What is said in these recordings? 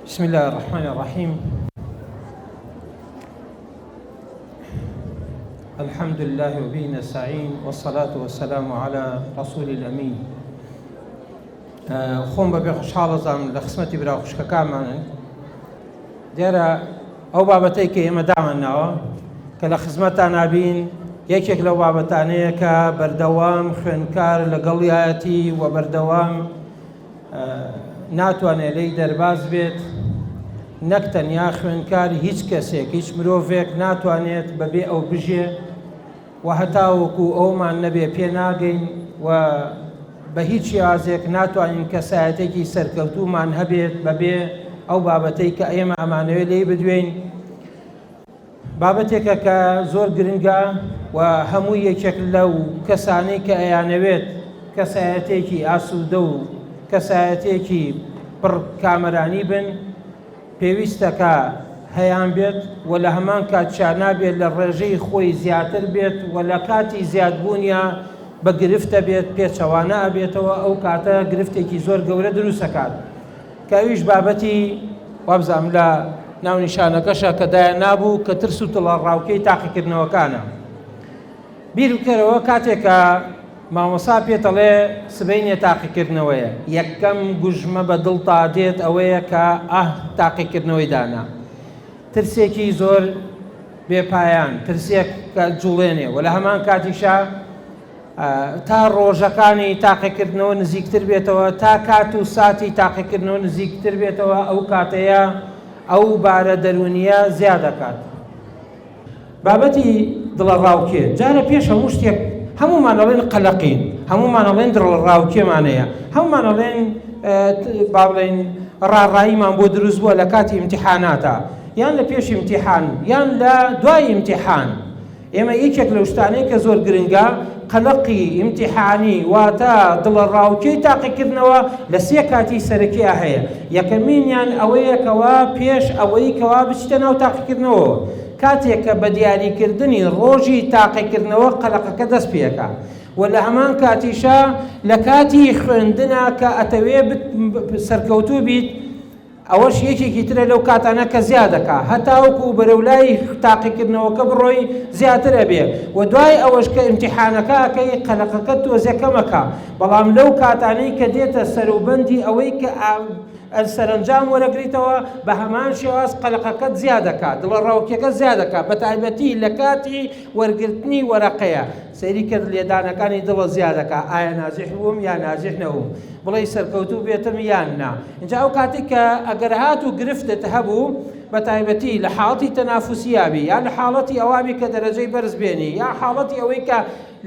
بسم الله الرحمن الرحيم. الحمد لله وبه نستعين والصلاة والسلام على رسول الأمين. خۆم بەبێ خۆشحاڵەزانم لە خزمەتی برا خوشکەکانمانن. دیارە ئەو بابەتەی کە ئێمە دامانناوە کە لە خزمەتان نابین یەکێک لەو بابەتانەیە کە بەردەوام خوێندکار لەگەڵیایەتی و بەردەوام ناتوانێت لێی دەرباز بێت، نەک تەنیا خوێندکار هیچ کەسێک هیچ مرۆڤێک ناتوانێت بەبێ ئەو بژێ و هەتاوەکو ئەومان نەبێ پێ ناگەین و بە هیچ شێوازێک ناتوانین کەسایەتێکی سەرکەوتومان هەبێت بەبێ ئەو بابەتەی کە ئێمە ئەمانەوێت لێی بدوێین. بابەتێکە کە زۆر گرنگە و هەموو یەکێک لەو کەسانەی کە ئەیانەوێت کەسایەتێکی ئاسوودە و کەسایەتێکی پڕ کامەرانی بن پێویستەکە هەیان بێت و لە هەمان کاتشا نابێت لە ڕێژەی خۆی زیاتر بێت و لە کاتی زیادبوونیە بە گرفتە بێت پێچەوانە ئەبێتەوە، ئەو کاتە گرفتێکی زۆر گەورە دروستەکات کە ئەویش بابەتی وابزانم لە ناونیشانەکەشە کە دایان نابوو کە ترس و تڵەڕاوکەی تاقیکردنەوەکانە. بیر بکەرەوە کاتێکە مامۆسا پێتەڵێ سبەینێ تاقیکردنەوەیە، یەکەم گوژمە بە دڵتا دێت ئەوەیە کە تاقیکردنەوەی دانا. ترسێکی زۆر بێپایان، ترسێک کە جوڵێنێ و لە هەمان کاتیشا تا ڕۆژەکانی تاقیکردنەوە نزیکتر بێتەوە، تا کات و ساتی تاقیکردنەوە نزیکتر بێتەوە، ئەو کاتەیە ئەو بارە دەرونیە زیاد دەکات. بابەتی دڵەڕاوکێ جارە پێش هەموو شتێک هەمومان ئەڵێن قەلەقین، هەمومان ئەڵێن دڵەڕاوکێمانەیە، هەمومان ئەڵێن با بڵێن ڕاڕاییمان بۆ دروست بووە لە کاتی ئیمتیحاناتە یان لە پێش ئیمتیحان یان لە دوای ئیمتیحان. ئێمە یەکێک لەو شتانەی کە زۆر گرنگە قەلەقی ئیمتیحانی واتە دڵەڕاوکێی تاقیکردنەوە لە سێ کاتی سەرەکیە هەیە. یەکەمینیان ئەوەیە کەوا پێش ئەوەی کەوا بچتە ناو تاقیکردنەوە، کاتێک کە بە دیاریکردنی ڕۆژی تاقیکردنەوە قەلەقەکە دەست پێەکە و لە هەمان کاتیشا لە کاتی خوێندنە کە ئەتەوێ سەرکەوتوو بیت ئەوەش یەکێکی ترە لەو کاتانە کە زیادەکە هەتاوەکو بەرەولای تاقیکردنەوەکە بڕۆی زیاتر ئەبێ و دوای ئەوەش کە ئیمتیحانەکە ئەکەی قەلەقەکە تۆزەکەمەکە. بەڵام لەو کاتانەی کە دێتە سەروبەندی ئەوەی کە سەرنجام وەرەگریتەوە بە هەمان شێواز قەلەقەکەت زیادەکات، دڵەڕاوکێکە زیادەکات، بە تایبەتی لە کاتی وەرگرتنی وەرەقەیە سەیری کرد لێدانەکانی دڵە زیادەکات، ئایا ناجح بووم یا ناجح نەبووم، بڵێ سەرکەوتوو بێتم یان نا. اینجا ئەو کاتی کە ئەگەر هات و گرفتت هەبوو بە تایبەتی لە حاڵەتی تەنافوسیابی یا لە حاڵەتی ئەوابی کە دەرەجەی بەرز بێنی یا حاڵەتی ئەوەی کە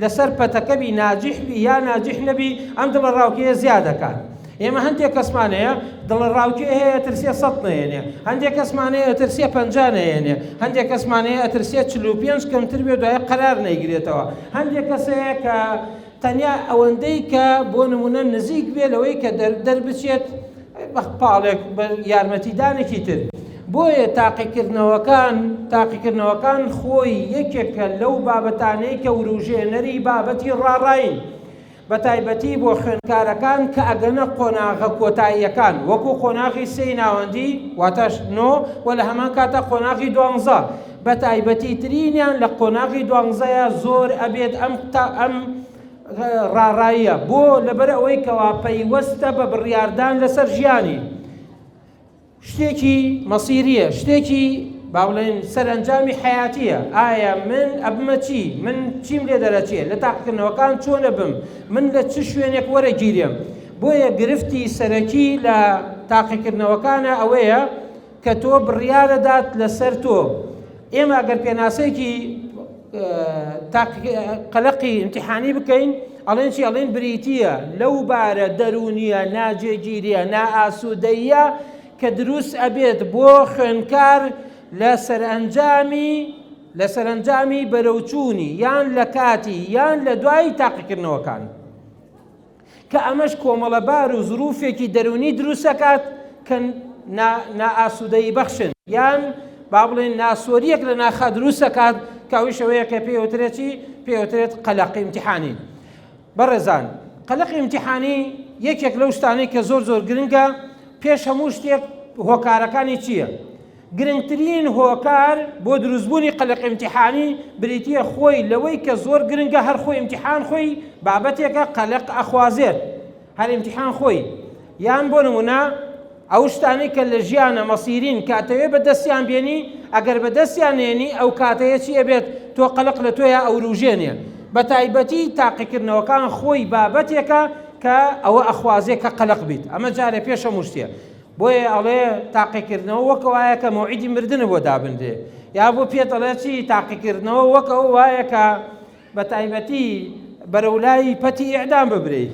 لەسەر پەتەکەبی ناجح بی یا ناجح نەبی ئەم دڵەڕاوکێیە زیادەکات. ئێمە هەندێک کەسمانەیە دڵەڕاوکێ هەیە ئەترسێ 100 نەیەنێ، هەندێک کەسمانەیە ئەترسێ 50 نەیەنێ، هەندێک کەسمانەیە ئەترسێ 45 کەمتر بێ دوایە قەرار نەیگرێتەوە، هەندێک کەسەیە کە تەنیا ئەوەندەی کە بۆ نمونە نزیک بێ لەوەی کە دەربچێت پاڵێک بە یارمەتیدانێکی تر. بۆیە تاقیکردنەوەکان خۆی یەکێکە لەو بابەتانەی کە وروژێنەری بابەتی ڕاڕاین بە تایبەتی بۆ خوێندکارەکان کە ئەگەنە قۆناغە کۆتاییەکان وەکو قۆناغی سێی ناوەندی واتەش نۆ و لە هەمان کاتە قۆناغی 12 بە تایبەتی ترینیان لە قۆناغی 12ە زۆر ئەبێت ئەم ڕاڕاییە بۆ لەبەر ئەوەی کەوا پەیوەستە بە بڕیاردان لەسەر ژیانی، شتێکی مەسیریە، شتێکی با بڵێن سەرنجامی حیاتیە. ئایا من ئەبمە چی؟ من چیم لێ دەرەچێت؟ لە تاقیکردنەوەکان چۆنە بم؟ من لە چ شوێنێک وەرەگیرێم؟ بۆیە گرفتی سەرەکی لە تاقیکردنەوەکانە ئەوەیە کە تۆ بڕیارەدات لەسەر تۆ. ئێمە ئەگەر پێناسەیەکی قەلەقی ئیمتیحانی بکەین ئەڵێن چی؟ ئەڵێن بریتیە لەو بارە دەرونیە ناجێگیریە نائاسوودەیە کە دروست ئەبێت بۆ خوێندکار لە سەرنجامی بەرەوچوونی یان لە کاتی یان لە دوای تاقیکردنەوەکان کە ئەمەش کۆمەڵەبار و زروفێکی دەرونی دروستەکات کە نائاسوودەیی بەخشن یان با بڵێن ناسۆریەک لە ناخا دروستەکات کە ئەویشەوەیە کە پێوترێت قەلەقی ئیمتیحانی. بەڕێزان قەلەقی ئیمتیحانی یەکێک لەو شتانەی کە زۆر گرنگە پێش هەموو شتێک هۆکارەکانی چییە؟ گرنگترین هۆکار بۆ دروستبوونی قەلق ئیمتیحانی بریتیە خۆی لەوەی کە زۆر گرنگە هەر خۆی ئیمتیحان خۆی بابەتێکە قەلق ئەخوازێت هەر ئیمتیحان خۆی یان بۆ نمونە ئەو شتانەی کە لە ژیانە مەسیرین کاتەوێ بەدەستیان بێنی ئەگەر بەدەستیان نێنی ئەو کاتەیە چی ئەبێت تۆ قەلق لە تۆیە ئەو ڕوژێنێ بە تایبەتی تاقیکردنەوەکان خۆی بابەتێکە کە ئەوە ئەخوازێ کە قەلق بیت ئەمە جارێ پێشە موشتێ بۆیە ئەڵێ تاقیکردنەوە وەکە وایە کە مەوعیدی مردنە بۆ دابندێ یا بۆ پێت ئەڵێ چی تاقیکردنەوە وەکە وایە کە بە تایبەتی بەرەولای پەتی ئیعدام ببرێ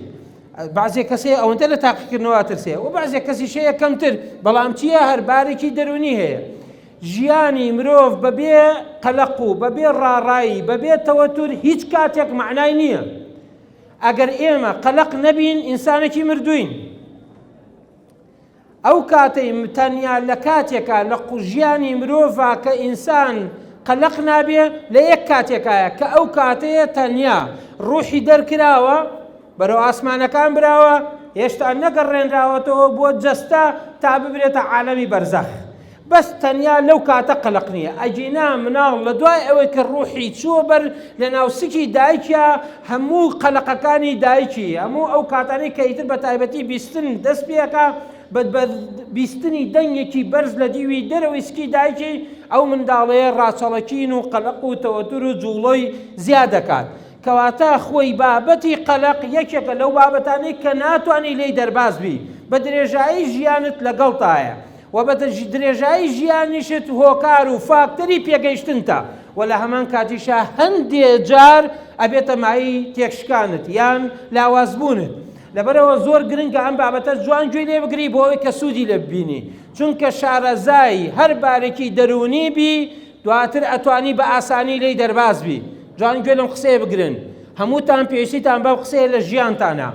بعضێ کەسێ ئەوەندە لە تاقیکردنەوە ترسێ و بعضێ کەسی شەیە کەمتر بەڵام چییە هەر بارێکی دەرونی هەیە ژیانی مرۆڤ بەبێ قەلق و بەبێ ڕاڕایی بەبێ تەوەتر هیچ کاتێک معنای نییە ئەگەر ئێمە قەلق نەبین ئینسانێکی مردووین ئەو کاتەی تەنیا لە کاتێکە لە ژیانی مرۆڤە کە ئینسان قەلق نابێ لە یەک کاتێکایە کە ئەو کاتەیە تەنیا ڕوحی دەرکراوە بەرەو ئاسمانەکان براوە هێشتا نەگەڕێنراوەتەوە بۆ جەستە تا ببرێتە عالەمی بەرزەخ بەس تەنیا لەو کاتە قەلق نییە ئەجینا مناڵ لە دوای ئەوەی کە ڕوحی چووە بەر لە ناوسکی دایکە هەموو قەلقەکانی دایکی هەموو ئەو کاتانەی کە ئیتر بە تایبەتی بیستن دەست پێەکە بە بیستنی دەنگێکی بەرز لە دیوی دەرەوەی سکی دایکی ئەو منداڵەیە ڕاچەڵەکین و قەلق و تەوەتر و جوڵۆی زیاد دەکات کەواتە خۆی بابەتی قەلق یەکێکە لەو بابەتانەی کە ناتوانانی لێی دەرباز بی بە درێژایی ژیانت لەگەڵتایە و بە درێژایی ژیانیشت هۆکار و فاکتەری پێگەیشتنتە و لە هەمان کاتیشە هەندێ جار ئەبێتە مایی تێکشکانت یان لاوازبوونت لەبەرەوە زۆر گرنگە ئەم بابەتە جوان گوێی لێ بگری بۆ ئەوەی کە سوودی لێ ببینی چونکە شارەزای هەر بارێکی دەرونی بی دواتر ئەتوانی بە ئاسانی لێی دەرباز بی جوان گوێ لەم قسەیە بگرن هەمووتان پێویستیتان بەو قسەیە لە ژیانتانە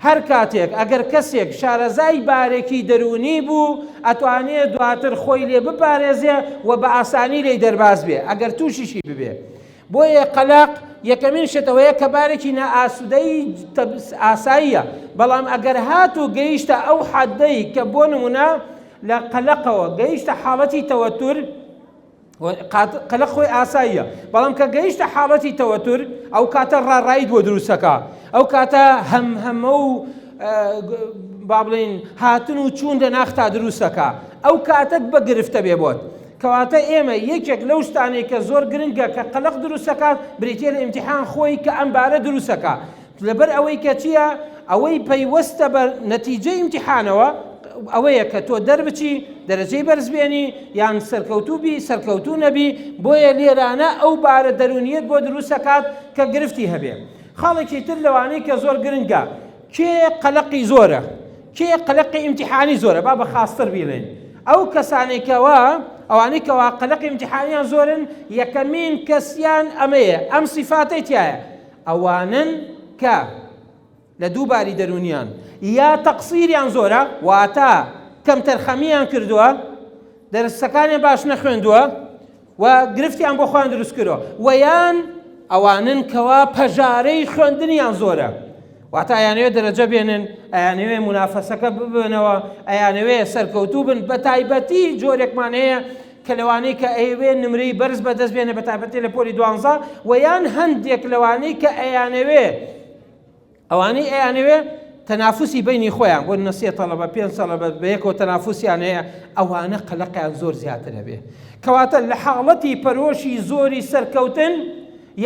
هەر کاتێک ئەگەر کەسێک شارەزای بارێکی دەرونی بوو ئەتوانێت دواتر خۆی لێ بپارێزێ و بە ئاسانی لێی دەرباز بێ ئەگەر تووشیشی ببێ بۆیە قەلق یەکەمین شتەوەیە کە بارێکی نائاسودەی ئاساییە بەڵام ئەگەر هات و گەیشتە ئەو حەدەی کە بۆ نمونە لە قەلقەوە گەیشتە حاڵەتی تەوەتر قەلق خۆی ئاساییە بەڵام کە گەیشتە حاڵەتی تەوەتر ئەو کاتە ڕاڕاییت بۆ دروستەکە ئەو کاتە هەمە و با بڵێن هاتن و چوون لە ناختا دروستەکە ئەو کاتت بە گرفتە بێ بۆت کەواتە ئێمە یەکێک لەو شتانێک کە زۆر گرنگە کە قەلق دروستەکات بریتێ لە ئیمتیحان خۆی کە ئەم بارە دروستەکە لەبەر ئەوەی کە چییە ئەوەی پەیوەستە بە نەتیجەی ئیمتیحانەوە ئەوەیە کە تۆ دەربچی دەرەجەی بەرز بێنی یان سەرکەوتوبی سەرکەوتوو نەبی بۆیە لێرانە ئەو بارە دەرونیت بۆ دروستەکات کە گرفتی هەبێ خاڵێکی تر لەوانەی کە زۆر گرنگە کێ قەلقی زۆرە کێ قەلقی ئیمتیحانی زۆرە با بە خاستر بیڵێن ئەو کەسانێکەوە ئەوانەی کەوا قەلقی ئیمتیحانیان زۆرن یەکەمین کەسیان ئەمەیە ئەم سیفاتەی تایە ئەوانن کە لە دووباری دەرونیان یا تەقسیریان زۆرە واتە کەم تەرخەمیان کردووە دەرسەکانیان باش نەخوێندووە و گرفتیان بۆ خۆیان دروست کردووە و یان ئەوانن کەوا پەژارەی خوێندنیان زۆرە واتە ئەیانەوێ دەرەجە بێنن ئەیانەوێ منافەسەکە ببنەوە ئەیانەوێ سەرکەوتوو بن بە تایبەتی جۆرێکمان هەیە کە لەوانەی کە ئەیوێ نمرەی بەرز بەدەست بێنە بە تایبەتی لە پۆلی 12 و یان هەندێک لەوانەی کە ئەوانەی ئەیانەوێ تەنافوسی بینی خۆیان بۆ نەسێ تەڵەبە 5 تەڵەبە بە یەکەوە تەنافوسیان هەیە ئەوانە قەلەقیان زۆر زیاتر هەبێ کەواتە لە حاڵەتی پەرۆشی زۆری سەرکەوتن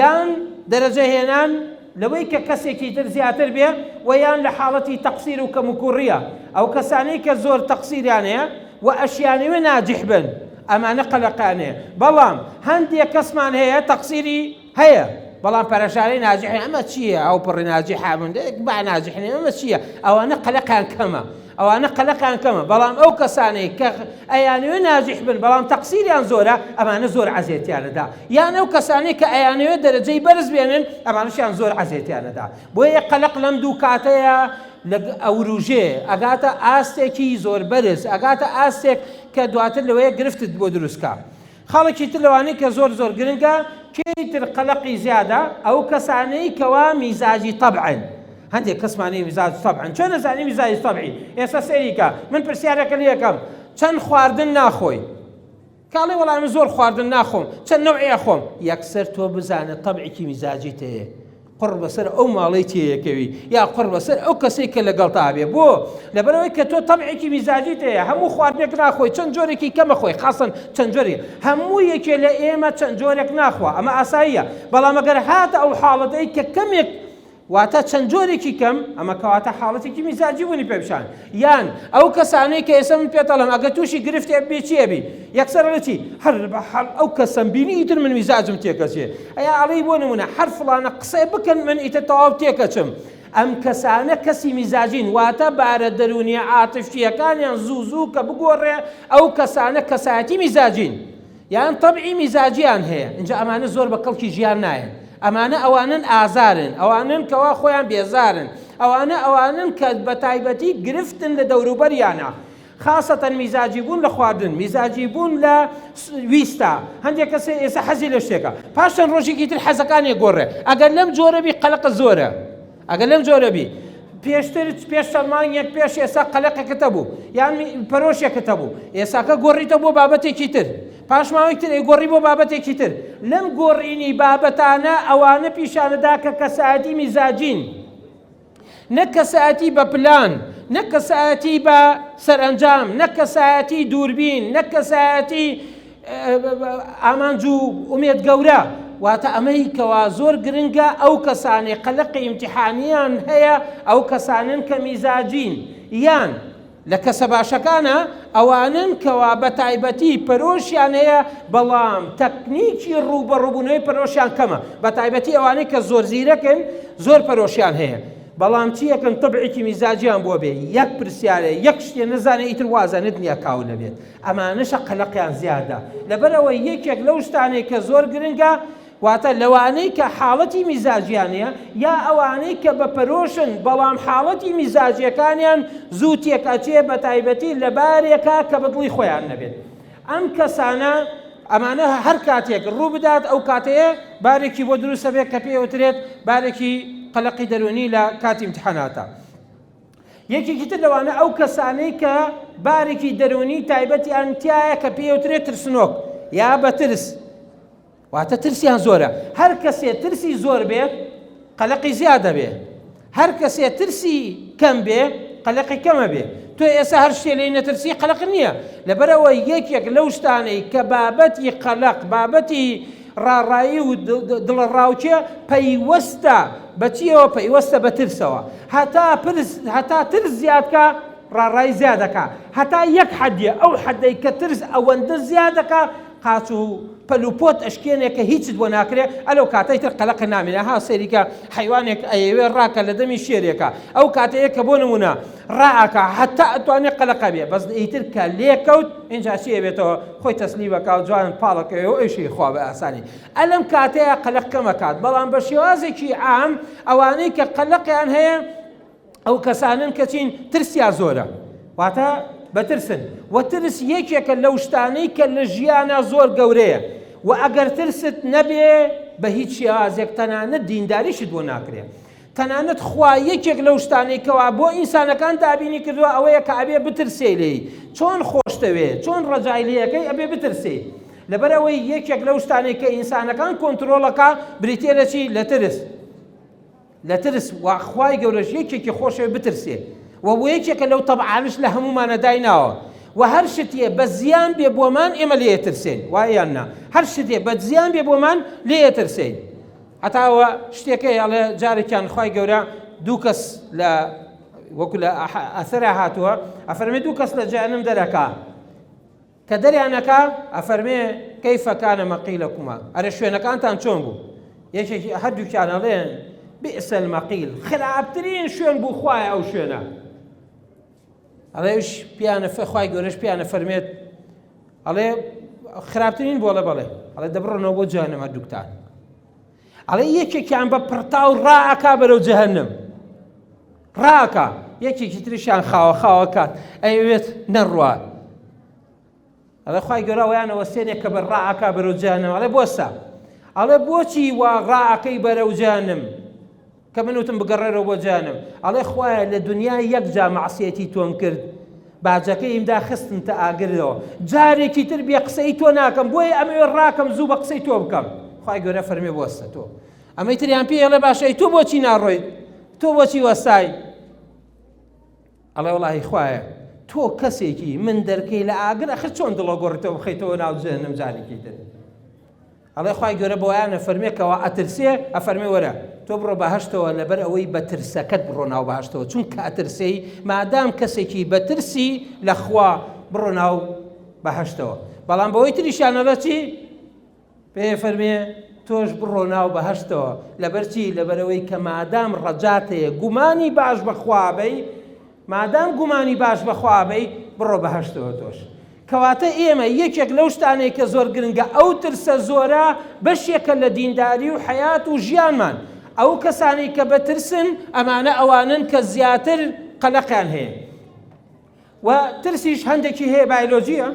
یان دەرەجە هێنان لەوەی کە کەسێکی تر زیاتر بێ و یان لە حاڵەتی تەقسیر و کەموکوڕیە ئەو کەسانەی کە زۆر تەقسیریان هەیە و ئەشیانەوێ ناجح بن ئەمانە قەلەقیان هەیە بەڵام هەندێک کەسمان هەیە تەقسیری هەیە بەڵام پەرەشارەی ناجح ئەمە چییە ئەو پڕی ناجح من با ناجحنی ئەمە چییە ئەوانە قەلەقیان کەمە ئەوانە قەلەقیان کەمە بەڵام ئەو کەسانەی کە ئەیانەوێ ناجح بن بەڵام تەقسیریان زۆرە ئەمانە زۆر عەزێتیانەدا یان ئەو کەسانەی کە ئەیانەوێ دەرەجەی بەرز بێنن ئەمانەشیان زۆر عەزێتیانەدا بۆیە قەلق لەم دوو کاتەیە ئەوروژێ ئەگاتە ئاستێکی زۆر بەرز ئەگاتە ئاستێک کە دواتر لەوەیە گرفتت بۆ دروستکە خاڵێکی تر لەوانەی کە زۆر زۆر گرنگە کێتر قەلقی زیادە ئەو کەسانەی کەوا میزاجی طەبعن هەندێک کەسمانەی میزاج طەبعن چۆن نەزانی میزاجی طەبعی ئێستا سەیریکە من پرسیارەکە لێ یەکەم چەند خواردن ناخۆی کاڵێ وەڵام زۆر خواردن ناخۆم چەند نەوعی ئەخۆم یەکسەر تۆ بزانە تەبعێکی میزاجی هەیە قڕ بەسەر ئەو ماڵەی تێیەکەوی یا قڕ بەسەر ئەو کەسێک کە لەگەڵ تابێ بۆ لەبەرەوەی کە تۆ تەبعێکی میزاجیت هەیە هەموو خواردنێک ناخۆی چەند جۆرێکی کەمە خۆی خاصن چەند جۆری هەموو یەکێ لە ئێمە چەند جۆرێک ناخوا ئەمە ئاساییە بەڵام ئەگەر هاتە ئەو حاڵەتەی کە کەمێک واتە چەند جۆرێکی کەم ئەمە کەواتە حاڵەتێکی میزاجی بوونی پێبشان یان ئەو کەسانەی کە ئێستا من پێتەڵم ئەگە تووشی گرفتێ بێ چێبی یەکسەر لەچی هەر بە حەڵ ئەو کەسم بینی ئیتر من میزاجم تێکەچێ ئەیا ئەڵێی بۆ نمونە هەر فڵانە قسەی بکەن من ئیتر تەواو تێکەچم ئەم کەسانە کەسی میزاجین واتە بارە دەرونی عاتفیەکانیان زوو زوو کە بگۆڕێ ئەو کەسانە کەسایەتی میزاجین یان تەبعی میزاجیان هەیە اینجا ئەمانە زۆر بە کەڵکی ژیان نایەن ئەمانە ئەوانن ئازارن ئەوانن کەوا خۆیان بێزارن ئەوانن کە بە تایبەتی گرفتن لە دەوروبەریانە خاصەتەن میزاجی بوون لە خواردن میزاجی بوون لە ویستە هەندێک کەس ئێستا حەزی لە شتێکە پاشان ڕۆژێکی تر حەزەکانی گۆڕێ ئەگەر لەم جۆرەبی قەلق زۆرە ئەگەر لەم جۆرەبی پێشتر پێش سەلمانیەک پێش ئێستا قەلقێکتە بوو یان پەرۆشێکتە بوو ئێستاکە گۆڕیتە بۆ بابەتێکی تر پاش ماوەیەک تر گۆڕی بۆ بابەتێکی تر لەم گۆڕینی بابەتانە ئەوانە پیشانەدا کە کەسایەتی میزاجین نەک کەسایەتی بە پلان نەک کەسایەتی بە سەرئەنجام نەک کەسایەتی دووربین نەک کەسایەتی ئامانج و ئومێد گەورە واتە ئەمەی کەوا زۆر گرنگە ئەو کەسانی قەلقی ئیمتیحانیان هەیە ئەو کەسانن کە میزاجین یان لە کەسە باشەکانە ئەوانن کەوا بە تایبەتی پەرۆشیان هەیە بەڵام تەکنیکی ڕوبەڕووبوونەوەی پەرۆشیان کەمە بە تایبەتی ئەوانەی کە زۆر زیرەکن زۆر پەرۆشیان هەیە بەڵام چیەکەن تەبعێکی میزاجیان بۆ بێ یەک پرسیارێ یەک شتێ نەزانێ ئیتر وازانت نییە کاو نەبێت ئەمانەشە قەلقیان زیادە لەبەرەوە یەکێک لەو شتانەی کە زۆر گرنگە واتە لەوانەی کە حاڵەتی میزاجیانەیە یا ئەوانەی کە بە پەرۆشن بەڵام حاڵەتی میزاجیەکانیان زوو تێکەچێ بە تایبەتی لە بارێکە کە بەدڵی خۆیان نەبێت ئەم کەسانە ئەمانە هەر کاتێک ڕوو بدات ئەو کاتەیە بارێکی بۆ دروستە بێت کە پێوترێت بارێکی قەلقی دەرونی لە کاتی امتحاناتە یەکێکی تر لەوانە ئەو کەسانەی کە بارێکی دەرونی تایبەتیان تایە کە پێوترێت ترسنۆک یا بە ترس واتە ترسیان زۆرە هەر کەسێ ترسی زۆر بێت قەلقی زیادە بێ هەر کەسێ ترسی کەم بێ قەلقی کەمە بێ تۆ ئێستا هەر شتێ لێی نەترسی قەلق نییە لەبەرەوە یەکێک لەو شتانەی کە بابەتی قەلق بابەتی ڕاڕایی و دڵە ڕاوچێ پەیوەستە بەچیەوە پەیوەستە بە ترسەوە هەتا ترس زیادکە ڕاڕایی زیادەکە هەتا یەک حەدیە ئەو حەدەی کە ترس ئەوەندە زیادەکە قاچ و پەلوپۆت ئەشکێنێک کە هیچت بۆ ناکرێ ئەلەو کاتەی تر قەلق نامێنێ ها سەریکە حیوانێک ئەیەوێ ڕاکە لە دەمی شێرێکە ئەو کاتەیە کە بۆ نمونە ڕائەکە هەتا ئەتوانێت قەلقە بێ بەس ئیتر کە لێکەوت اینجا چیە بێتەوە خۆی تەسلیمەکە و جوان پاڵەکەوێ و ئەیشی خوا بە ئاسانی ئەلەم کاتەیە قەلق کەمەکات بەڵام بە شێوازێکی عام ئەوانەی کە قەلقیان هەیە ئەو کەسانن کە چین ترسیان زۆرە واتە بەترسن و ترس یەکێکە لەو شتانەی کە لە ژیانە زۆر گەورەیە و ئەگەر ترست نەبێ بە هیچ شێوازێک تەنانەت دینداریشت بۆ ناکرێ تەنانەت خوا یەکێک لەو شتانەی کەوا بۆ ئینسانەکان دابینی کردووە ئەوەیە کە ئەبێ بترسێ لێی چۆن خۆشتەوێ چۆن ڕەجای لێیەکەی ئەبێ بترسێ لەبەرەوەی یەکێک لەو شتانەی کە ئینسانەکان کۆنتڕۆڵەکە بریتێ لە چی لە ترس خوای گەورەش یەکێکی خۆشەوێ بترسێ و بۆ یەکێکە لەو تەبعانش لە هەمومانە دایناوە و هەر شتێ بە زیان بێ بۆمان ئێمە لێترسێن وایان نا هەر شتێ بە زیان بێ بۆمان لێترسێن هەتاوە شتێکەکە ئەڵێ جارێکیان خوای گەورە دوو کەس لە وەکو لە ئەثەرە هاتووە ئەفەرمێ دوو کەس لە جەهەنەم دەرەکا کە دەریانەکە ئەفەرمێ کەیفە کانە مەقیلەکوما ئەرە شوێنەکانتان چۆن بوو یەکێکی هەردووکیان ئەڵێن بئس المەقیل خراپترین شوێن بوو خوایە ئەو شوێنە ئەڵێش پیانە خوای گەورەش پیانە فەرمێت ئەڵێ خراپترین بۆڵە بەڵێ ئەڵێ دەبڕۆنەوە بۆ جەهەنەم هەردووکتان ئەڵێ یەکێکیان بە پڕتاو ڕائەکا بەرەو جەهەنەم ڕائەکا یەکێکی تریشیان خاوە کات ئەیەوێت نەڕوا ئەڵێ خوای گەورە ویانەوە سێنێک کە بە ڕائەکا بەرەو جەهەنەم ئەڵێ بۆسە ئەڵێ بۆچی وا ڕائەکەی بەرەو جەهەنەم کە من وتم بگەڕێرەوە بۆ جەهەنەم ئەڵێ خوایە لە دنیای یەک جا مەعسیەتی تۆم کرد باجەکەی ئیمدا خستنتە ئاگرەوە جارێکی تر بێ قسەی تۆ ناکەم بۆیە ئەمەوێ ڕاکەم زوو بە قسەی تۆ بکەم خوای گەورە فەرمێ بوەستە تۆ ئەمەی تریان پێڵێ باشەی تۆ بۆچی ناڕۆیت تۆ بۆچی وەستای ئەڵێ وەڵاهی خوایە تۆ کەسێکی من دەرکەی لە ئاگر ئەخر چۆن دڵە گۆڕێتەوە بخەیتەوە ناو جەهەنەم جارێکی تر ئەڵێ خوای گەورە بۆیانە فەرمێکەوە ئەترسێ ئەفەرمێ وەرە تۆ بڕۆ بەهەشتەوە لەبەر ئەوەی بە ترسەکەت بڕۆ ناو بەهەشتەوە چونکە ئەترسەی مادام کەسێکی بە ترسی لە خوا بڕۆ ناو بەهەشتەوە بەڵام بەوەی تریشانەڵە چی پێ فەرمێ تۆش بڕۆ ناو بەهەشتەوە لەبەرچی لەبەرەوەی کە مادام ڕەجاتەیە گومانی باش بەخوابەی مادام گومانی باش بەخوابەی بڕۆ بەهەشتەوە تۆش کەواتە ئێمە یەکێک لەو شتانەی کە زۆر گرنگە ئەو ترسە زۆرە بەشێکە لە دینداری و حەیات و ژیانمان ئەو کەسانی کە بەترسن ئەمانە ئەوانن کە زیاتر قەلەقیان هەیە و ترسیش هەندێکی هەیە بایۆلۆجیە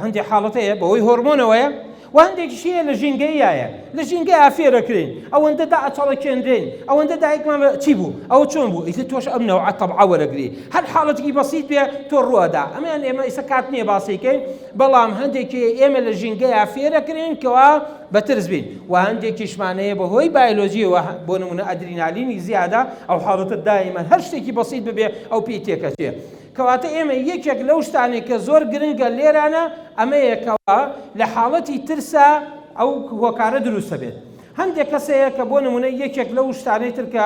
هەندێک حاڵەتەیە بەوەی هۆرمۆنەوەیە و هەندێکیش هەیە لە ژینگەیایە لە ژینگەی ئافێرەکرین ئەوەندە ئەچەڵەکێنرێن ئەوەندە دایکمان چی بوو ئەوە چۆن بوو ئیتر تۆش ئەم نەوعە تەبعە وەرەگری هەر حاڵەتێکی بەسیط بێ تۆ ڕوەدا ئەمەیان ئێمە ئیسە کات نییە باسیکەین بەڵام هەندێکی ئێمە لە ژینگەی ئافێرەکرین کەوا بەترس بین و هەندێکیشمانەیە بەهۆی بایۆلۆژیەوە بۆ نمونە ئەدرینالینی زیادە ئەو حاڵەتە دایمەن هەر شتێکی بەسیط ببێ ئەو پێی تێکەچێ کەواتە ئێمە یەکێک لەو شتانێک کە زۆر گرنگە لێرانە ئەمەیەکەوە لە حاڵەتی ترسە ئەو هۆکارە دروستە بێت هەندێک کەسەیە کە بۆ نمونە یەکێک لەو شتانەی تر کە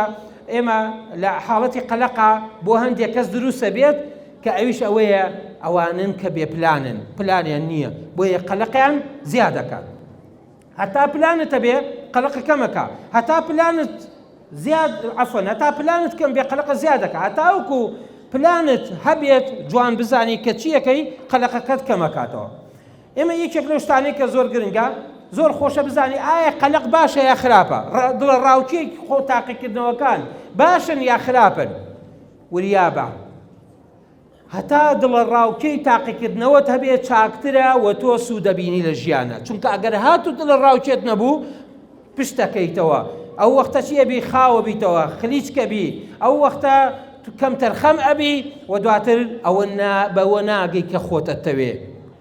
ئێمە لە حاڵەتی قەلەقا بۆ هەندێک کەس دروستە بێت کە ئەویش ئەوەیە ئەوانن کە بێپلانن پلانیان نییە بۆیە قەلەقیان زیاد دەکات هەتا پلانت هەبێ قەلەقە کەمەکە هەتا پلانت زیاد عەفوەن هەتا پلانت کەم بێ قەلەقە زیاد دەکات هەتا وەکو پلانت هەبێت جوان بزانی کە چیەکەی قەلەقەکەت کەمەکاتەوە ئێمە یەکێک لەو شتانەی کە زۆر گرنگە زۆر خۆشە بزانی ئایا قەلەق باشە یا خراپە دڵە ڕاوکێک خۆ تاقیکردنەوەکان باشن یا خراپن وریابە هەتا دڵە ڕاوکەی تاقیکردنەوەت هەبێت چاکترە و تۆ سوودەبینی لە ژیانە چونکە ئەگەر هاتوو دڵە ڕاوکێت نەبوو پشتەکەیتەوە ئەو وەختە چیە بی خاوە بیتەوە خلیچکە بی ئەو وەختە کەم تەرخەم ئەبی و دواتر ئەوە بەوە ناگەی کە خۆتەتەوێ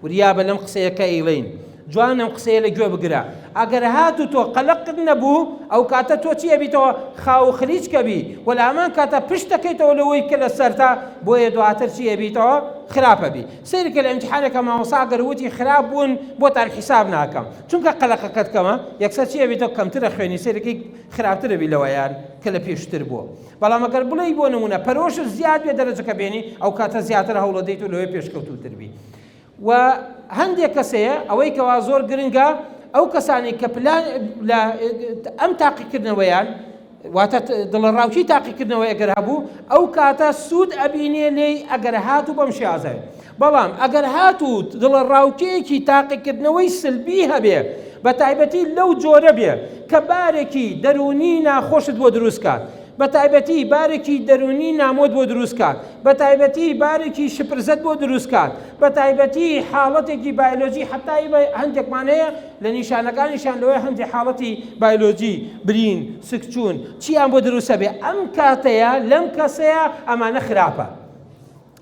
وریابە لەم قسەیەکە ئیڵین جوانم قسەیە لە گوێ بگرە ئەگەر هاتوو تۆ قەلەقت نەبوو ئەو کاتە تۆ چیە بیتەوە خاو خلیچکە بی و لە هەمان کاتە پشتەکەیتەوە لەوەی کە لە سەرتا بۆیە دواتر چیە بیتەوە خراپە بی سەیرکە لە ئیمتیحانێکە مامۆستا ئەگەر وتی خراپ بوون بۆتان حیساب ناکەم چونکە قەلەقەکەت کەمە یەکسەر چیە بیتەوە کەمترە خوێنی سەیرەکەی خراپترە بی لەوەیان کە لە پێشتر بووە بەڵام ئەگەر بڵێی بۆ نمونە پەرۆشت زیاد بێ دەرەجەکە بێنی ئەو کاتە زیاتر هەوڵە دەیت و لەوەی پێشکەوتوتر بی و هەندێک کەسەیە ئەوەی کەوا زۆر گرنگە ئەو کەسانی کە پلان لە ئەم تاقیکردنەوەیان واتە دڵەڕاوکی تاقیکردنەوەی ئەگەر هەبوو ئەو کاتە سوود ئەبینێ لێی ئەگەر هاتوو بەم شێوازە بەڵام ئەگەر هاتوو دڵەڕاوکێکی تاقیکردنەوەی سلبی هەبێ بە تایبەتی لەو جۆرە بێ کە بارێکی دەرونی ناخۆشت بۆ دروست کات بە تایبەتی بارێکی دەرونی نامۆت بۆ دروست کات بە تایبەتی بارێکی شپرزەت بۆ دروست کات بە تایبەتی حاڵەتێکی بایۆلۆژی حتای هەندێکمانەیە لە نیشانەکانیشان لەوەی هەندێک حاڵەتی بایۆلۆژی برین سکچوون چیان بۆ دروستە بێ ئەم کاتەیە لەم کەسەیە ئەمانە خراپە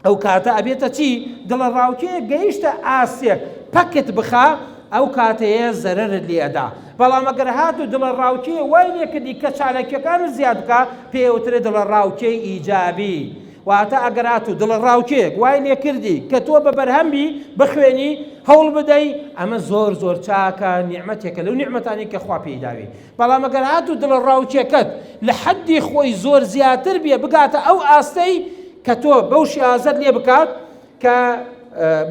ئەو کاتە ئەبێتە چی دڵە ڕاوکێ گەیشتە ئاسێک پەکت بخا ئەو کاتەیە زەرەرت لێدا بەڵام ئەگەر هاتوو دڵە ڕاوکێ وای لێکردی کە چالاکیەکانت زیاد بکە پێوترێ دڵە ڕاوکێی ئیجابی واتە ئەگەر هاتوو دڵە ڕاوکێک وای لێکردی کە تۆ بە بەرهەمبی بخوێنی هەوڵ بدەی ئەمە زۆر زۆر چاکە نیعمەتێکە لەو نیعمەتانی کە خوا پێی داوی بەڵام ئەگەر هاتوو دڵە ڕاوکێکت لە حەدی خۆی زۆر زیاتر بێ بگاتە ئەو ئاستەی کە تۆ بەو شێوازەت لێ بکات کە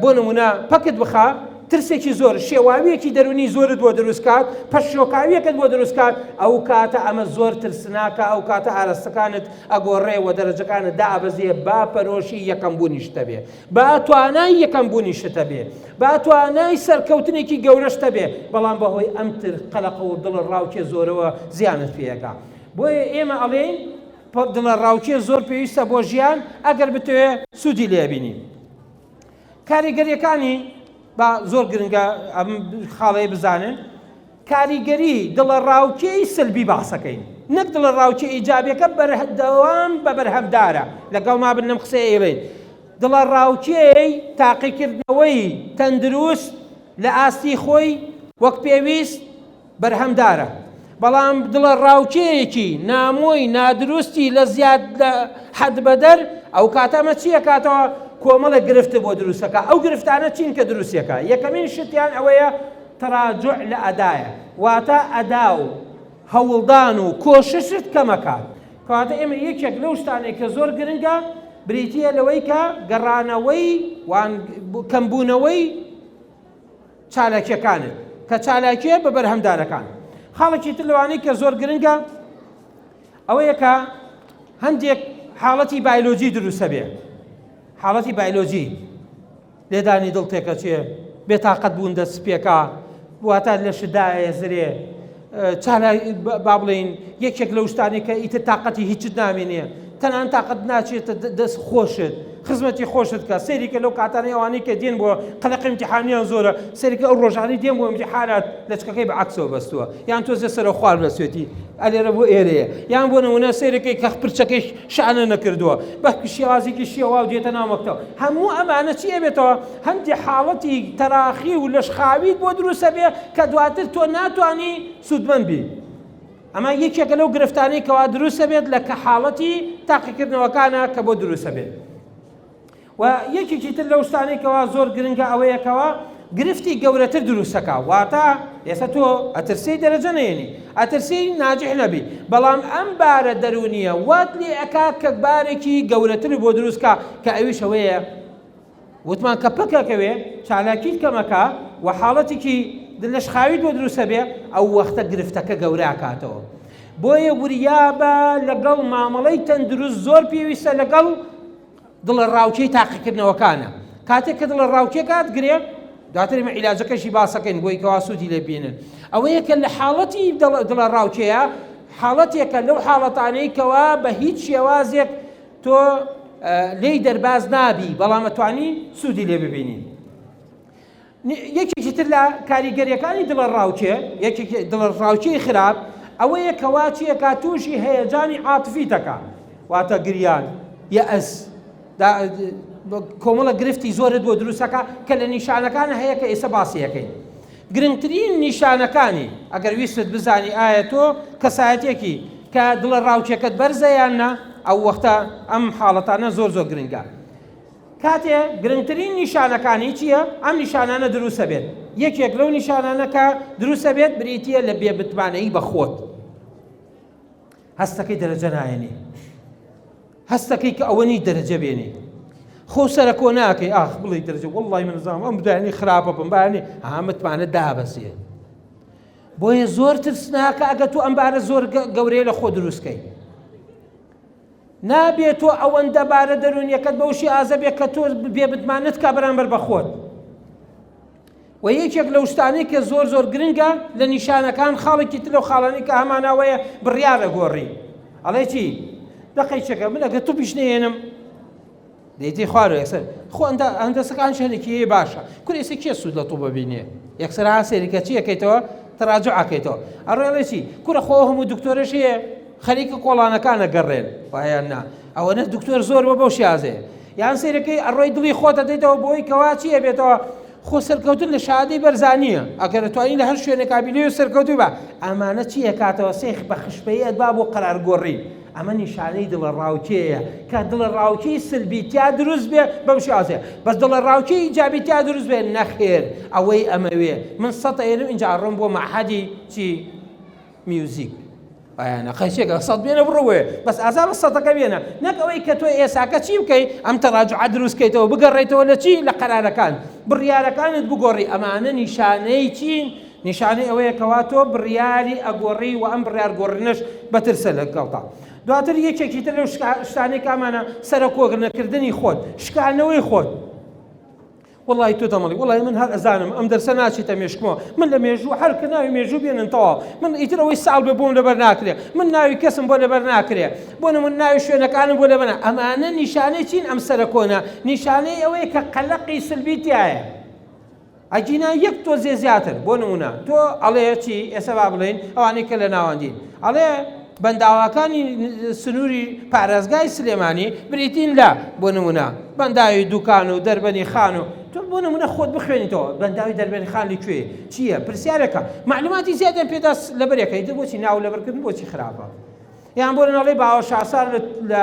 بۆ نمونە پەکت بخا ترسێکی زۆر شێواویەکی دەرونی زۆرت بۆ دروستکات پەشۆکاویەکەت بۆ دروستکات ئەو کاتە ئەمە زۆر ترسناکە ئەو کاتە ئاراستەکانت ئەگۆڕێەوە دەرەجەکانت دابەزێ با پەرۆشی یەکەم بوونیشتە بێ با توانای یەکەم بوونیشتە بێ با توانای سەرکەوتنێکی گەورەشتە بێ بەڵام بەهۆی ئەم تر قەلەقە و دڵە ڕاوکێ زۆرەوە زیانت پێەکە بۆیە ئێمە ئەڵێن دڵە ڕاوکێ زۆر پێویستە بۆ ژیان ئەگەر بتوێ سوودی لێبینی کاریگەریەکانی با زۆر گرنگە ئەم خاڵەیە بزانن کاریگەری دڵە ڕاوکێی سلبی باسەکەین نەک دڵە ڕاوکێ ئیجابیەکە بەردەوام بە بەرهەمدارە لەگەڵ ما بن لەم قسەیە ئێڵێن دڵە ڕاوچێی تاقیکردنەوەی تەندروست لە ئاستی خۆی وەک پێویست بەرهەمدارە، بەڵام دڵە ڕاوچەیەکی نامۆی نادروستی لە زیاد لە حەد بەدەر ئەو کاتەمە چییە کاتەوە کۆمەڵە گرفتە بۆ دروستەکە. ئەو گرفتانە چین کە دروستەکە؟ یەکەمین شتیان ئەوەیە تەراجوع لە ئەدایە، واتە ئەدا و هەوڵدان و کۆششت کەمەکات. کەواتە ئێمە یەکێک لەو شتانێک کە زۆر گرنگە بریتیە لەوەی کە گەڕانەوەی کەمبوونەوەی چالاکیەکانت کە چالاکیە بە بەرهەمدارەکان. خاڵێکی تر لەوانەی کە زۆر گرنگە ئەوەیە کە هەندێک حاڵەتی بایۆلۆجی دروستە بێ، حاڵەتی بایۆلۆجی لێدانی دڵ تێکەچێ، بێتاقەت بوون دەست پێکا، واتە لە شدایە زرێ، با بڵین یەکێک لەو شتانی کە ئیتر تاقەتی هیچت نامێنێ، تەنان تاقەت ناچێتە دەست خۆشت، خزمەتی خۆشت کە سەیریکە لەو کاتانەی ئەوانەی کە دێن بۆ قەلەقی ئیمتیحانیان زۆرە، سەیریکە ئەو ڕۆژانەی دێن بۆ ئیمتیحانات لە چکەکەی بە عەکسەوە بەستووە، یان تۆزێ سەرە خوار بەسوێتی ئەلێرە بۆ ئێرەیە، یان بۆ نمونە سەیرەکەی کە پرچەکەی شانە نەکردووە بە شێوازێکی شێوا و دێتە ناو مەکتەب. هەموو ئەمانە چی ئەبێتەوە؟ هەندێک حاڵەتی تەراخی و لەشخاویت بۆ دروستە بێ کە دواتر تۆ ناتوانی سوودمەند بی. ئەمە یەکێکە لەو گرفتانەی کەوا دروستە بێت لە کە حاڵەتی تاقیکردنەوەکانە کە بۆ دروستە بێت. و یەکێکی تر لەو شتانەی کەوا زۆر گرنگە ئەوەیەکەوە گرفتی گەورەتر دروستەکە، واتە ئێستا تۆ ئەترسی دەرەجە نێنی، ئەترسی ناجح نەبی، بەڵام ئەم بارە دەرونیە وات لێ ئەکا کە بارێکی گەورەتر بۆ دروستکە کە ئەویش ئەوەیە وتمان کە پکەکەوێ چالاکیت کەمەکە و حاڵەتێکی لەشخاویت بۆ دروستە بێ، ئەو وەختە گرفتەکە گەورەکاتەوە. بۆیە وریابە لەگەڵ مامەڵەی تەندروست زۆر پێویستە لەگەڵ دڵە ڕاوچەی تاقیکردنەوەکانە. کاتێک کە دڵە ڕاوچەکات گرێ دواتر ئێمە عیلاجەکەشی باسەکەین بۆی کەوا سوودی لێ بێنن. ئەوەیە کە لە حاڵەتی دڵە ڕاوچەیە حاڵەتێکە لەو حاڵەتانەی کەوا بە هیچ شێوازێک تۆ لێی دەرباز نابی، بەڵام ئەتوانی سوودی لێ ببینی. یەکێکی تر لە کاریگەریەکانی دڵە ڕاوچێ، یەکێک دڵە ڕاوچەی خراپ ئەوەیە کەوا چیەکە تووشی هەیەجانی عاتفی دەکا، واتە گریان، یەئەس، کۆمەڵە گرفتی زۆرت بۆ دروستەکە کە لە نیشانەکانە هەیە کە ئێستا باسی یەکەین. گرنگترین نیشانەکانی ئەگەر ویستت بزانی ئایا تۆ کەسایەتێکی کە دڵە ڕاوچەکەت بەرزە یان نا، ئەو وەختە ئەم حاڵەتانە زۆر زۆر گرنگە. کاتێ گرنگترین نیشانەکانی چییە؟ ئەم نیشانانە دروستە بێت. یەکێک لەو نیشانانە کە دروستە بێت بریتیە لە بێبتمانەیی بە خۆت، هەستەکەی دەرەجە نایەنی، هەستەکەی کە ئەوەنی دەرەجە بێنی، خۆ سەرکۆ ناکەی ئاخ بڵی دەرەجە وەڵڵی من نزانم ئەم بدایانی خراپە بم بایانی ئامەتمانە دابەسێ. بۆیە زۆر ترسناکە ئەگە تۆ ئەم بارە زۆر گەورەیە لە خۆ دروستکەی. نابێت تۆ ئەوەندە بارە دەرونیەکەت بەوشی ئازە بێت کە تۆ بێبتمانت کا بەرامبەر بە خۆت. و یەکێک لەو شتانەی کە زۆر زۆر گرنگە لە نیشانەکان خاڵێکی تر لەو خاڵانەی کە هەمانەوەیە بڕیارە گۆڕی. ئەڵێ چی؟ دەقەی چەکە من ئەگە تو پیشنێنم دەیتی خوارە یەکسەر خۆ هەندەسەکان شەرێکی باشە کور ئێستا کێ سوود لە تۆ ببینێ یەکسەر سێریکە چی یەکەیتەوە تەراجوعەکەیتەوە ئەڕێڵێ چی کورە خۆ هەموو دکتۆرەش هەیە خەریکە کۆڵانەکانە گەڕێن وایان نا ئەوەنە دکتۆر زۆر بە بەو شیازێ یان سێرەکەی ئەڕۆی دڵی خۆتە دەیتەوە بۆی کەوا چیە بێتەوە خۆ سەرکەوتن لە شادەی بەرزانیە ئەگەر دەتوانین لە هەر شوێنێک کابینێ و سەرکەوتوی بە ئەمانە چیە کاتەوە سێخ بە خشپەیە ئەدوا بۆ قەرارگۆڕی ئەمە نیشانەی دڵە ڕاوچەیە کە دڵە ڕاوچەی سلبیتیا دروست بێ بەم شازێ بەس دڵە ڕاوچەی ئیجابیتیا دروست بێ نەخێر ئەوەی ئەمەوێ من سەد ئێنم ئینجا ئەڕۆم بۆ مەعهەدی چی میوزیک ئایانە قەیسێکە سەد بێنە بڕۆێ بەس ئازا بە سەدەکە بێنە نەک ئەوەی کە تۆ ئێساکە چی بکەی ئەم تەراجوعە دروستکەیتەوە بگەڕێیتەوە لە چی لە قەرارەکان بڕیارەکانت بگۆڕی ئەمانە نیشانەی چین نیشانەی ئەوەیە کەوا تۆ بڕیاری ئەگۆڕی و ئەم بڕیار گۆڕنش بەترسە لەگەڵتا دواتر یەکێکی تر لەو شتانەی کامانە سەرکۆگرنەکردنی خۆت شکاندنەوەی خۆت وڵی تۆ دەمەڵی وڵی من هەر ئەزانم ئەم دەرسە ناچیتە مێشکمەوە من لە مێژوو هەرکە ناوی مێژوو بێنن تەواو من ئیتر ئەوەی ساڵ بێ بۆم لەبەر ناکرێ من ناوی کەسم بۆ لەبەر ناکرێ بۆ من ناوی شوێنەکانم بۆ لەبەر ئەمانە نیشانەی چین ئەم سەرکۆنە نیشانەی ئەوەیە کە قەلەقی سلبیتیایە ئەجینا یەک تۆ زێ زیاتر بۆ نمونە تۆ ئەڵێ چی ئێستا با بڵێن ئەوانەی کە لە ناوەندین ئەڵێ بەنداواکانی سنووری پارێزگای سلێمانی بریتین لە بۆ نمونە بەنداوی دوکان و دەربەنی خان و تۆ بۆ نمونە خۆت بخوێنیتەوە بەنداوی دەربەنی خان لەکوێ چییە پرسیارەکە معلوماتی زیادیان پێدا لەبەرەکەی دە بۆچی ناو لەبەرکردن بۆچی خراپە یان بۆ نەڵێ باوە شاسار لە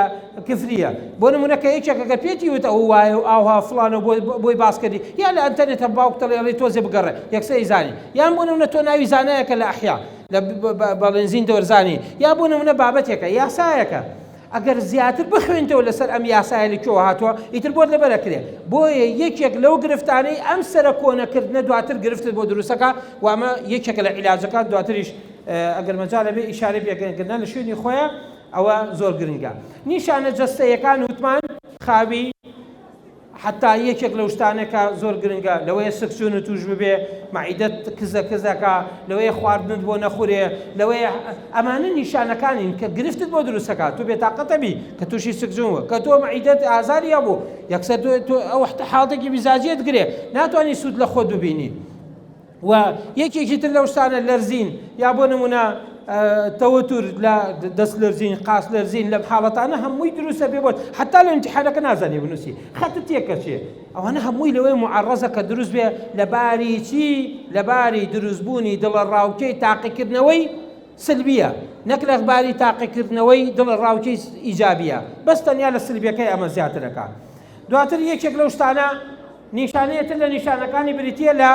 کفریە بۆ نمونە کە یەکێکەکە پێتی وتە ئەو وایە و ئاوها فڵانە بۆی باسکردی یان لە ئەنتەرنێتە باوکتەڵێ تۆزێ بگەڕێ یەکسەری زانی یان بۆ نمونە تۆ ناوی زانایەکە لە ئەحیا لە بەڵێنزین دەوەرزانی یا بۆ نمونە بابەتێکە یاسایەکە ئەگەر زیاتر بخوێنیتەوە لەسەر ئەم یاسایە لەکوێوە هاتووە ئیتر بۆت لەبەرەکرێ بۆیە یەکێک لەو گرفتانەی ئەم سەرە کۆنەکردنە دواتر گرفتت بۆ دروستەکە وامە یەکێکە لە عیلاجەکان دواتریش ئەگەر مەجالە بێ ئیشارەی پێکردن لە شوێنی خۆیە ئەوە زۆر گرنگە نیشانە جەستەیەکان وتمان خاوی حتا یەکێک لەو شتانێکە زۆر گرنگە لەوەیە سکسون و توش ببێ مەعیدەت کزەکە لەوەیە خواردنت بۆ نەخورێ لەوەیە ئەمانە نیشانەکانین کە گرفتت بۆ دروستەکە تۆ بێتاقەتەبی کە تووشی سکسونوە کە تۆ مەعیدەت ئازاریە بوو یەکسەر ئەو حاڵەتێکی میزاجیت گرێ ناتوانانی سوود لە خۆت ببینی و یەکێکی تر لەو شتانە لەرزین یا بۆ نمونە تەوەتر لە دەست لەرزین قاس لەرزین لەم حاڵەتانە هەمووی دروستە بێ بۆت حتا لە ئیمتیحانەکە نازانی بنووسی خەتت تێکە چێ ئەوانە هەمووی لەوەی معەڕەزە کە دروست بێ لەباری چی لەباری دروستبوونی دڵە ڕاوکەی تاقیکردنەوەی سلبیە نەک لە باری تاقیکردنەوەی دڵە ڕاوکەی ئیجابیە بەس تەنیا لە سلبیەکەی ئەمە زیاترەکە دواتر یەکێک لەو شتانە نیشانەیەتر لە نیشانەکانی بریتیە لە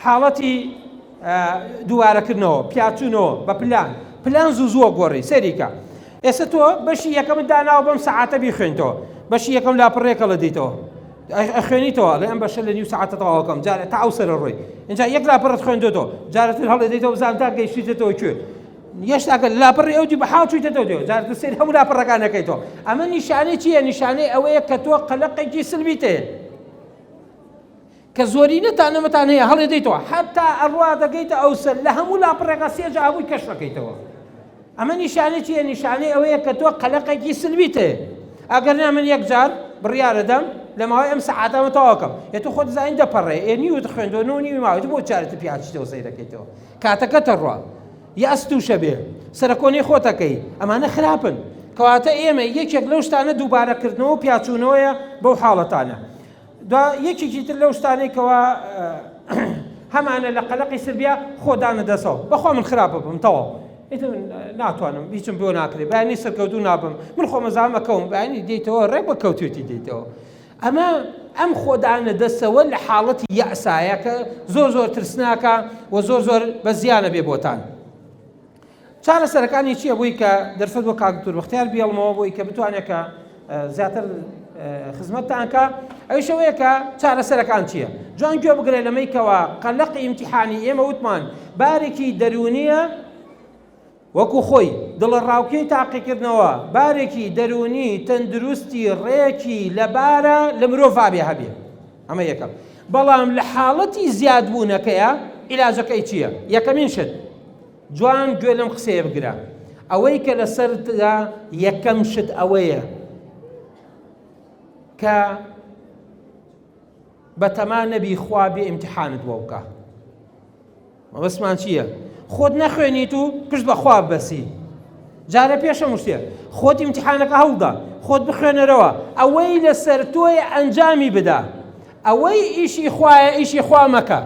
حاڵەتی دووارەکردنەوە پیاچوونەوە بە پلان زوو گۆڕی سەریکە ئێستا تۆ بەشی یەکەمت داناوە بەم سەعاتە بیخوێنیتەوە بەشی یەکەم لاپەڕێکە لە دیتەوە خوێنیتەوە لە ئەم بەشە لە نیو سەعاتەتەوەکەم جارە تا ئەو سەرە ڕۆی اینجا یەک لاپەڕت خوێندێتەوە جارەتر هەڵێدەیتەوە بزانتا گەیشتیتەوە کوێ یەشتاکە لاپەڕی ئەو دی بە حاڵ چوویتەوە دێ جارەتر سەر هەموو لاپەڕەکانەکەیتەوە ئەمە نیشانەی چییە نیشانەی ئەوەیە کە تۆ قەلەقێکی سلبیتەیە کە زۆری نەتانەمەتان هەیە هەڵێدەیتەوە حتا ئەڕوا دەگەیتە ئەو سەر لە هەموو لاپەڕێکە سێجا هەمووی کەشەکەیتەوە ئەمە نیشانەی چییە نیشانەی ئەوەیە کە تۆ قەلەقێکی سلبیتەیە ئەگەر نا من یەک جار بڕیارە دەم لە ماوەی ئەم سەعاتەمە تەواوکەم تو خۆت زانین دەپەڕێ نیوت خوێندەوە نیوی ماوەی بۆ چارەتە پیاچیتەوە سەیرەکەیتەوە کاتەکەتە ڕوا یاس تووشە بێ سەرکۆنی خۆتەکەی ئەمانە خراپن کەواتە ئێمە یەکێک لەو شتانە دووبارەکردنەوە و پیاچوونەوەیە بەو حاڵەتانە یەکێکی تر لەو شتانێکەوە هەمانە لە قەلەقی سلبیا خۆدانە دەسەوە بەخوا من خراپە بم تەواو ناتوانم هیچم بۆ ناکرێت بەیانی سەرکەوتوو نابم من خۆمەزانمەکەوم بەیانی دێیتەوە ڕێک بە کەوتوێتی دێیتەوە ئەمە ئەم خۆدانە دەسەوە لە حاڵەتی یەعسایە کە زۆر ترسناکە و زۆر بە زیانە بێ بۆتان چارەسەرەکانی چییە بووی کە دەرفەت بۆ کاکتور بەختیار بیاڵمەوە بۆی کە بتوانێت کە زیاتر خزمەتتانکە ئەویشەوەیە کە چارەسەرەکان چییە جوان گوێ بگرێت لەمەیکەوە قەلەقی ئیمتیحانی ئێمە وتمان بارێکی دەرونیە وەکو خۆی دڵە ڕاوکەی تاقیکردنەوە بارێکی دەرونی تەندروستی ڕێکی لەبارە لە مرۆڤ وابێ هەبێ ئەمە یەکەم بەڵام لە حاڵەتی زیادبوونەکەیە عیلاجەکەی چییە یەکەمین شت جوان گوێ لەم قسەیە بگرە ئەوەی کە لەسەردا یەکەم شت ئەوەیە کە بەتەمان نەبی خوا بێ ئیمتیحانت بۆ بکە مەبەستمان چییە خۆت نەخوێنیت و پشت بەخوا بەسی جارە پێشەم شتێ خۆت ئیمتیحانەکە هەڵدا خۆت بخوێنەرەوە ئەوەی لەسەر تۆی ئەنجامی بدا ئەوەی ئیشی خوایە ئیشی خوا مەکە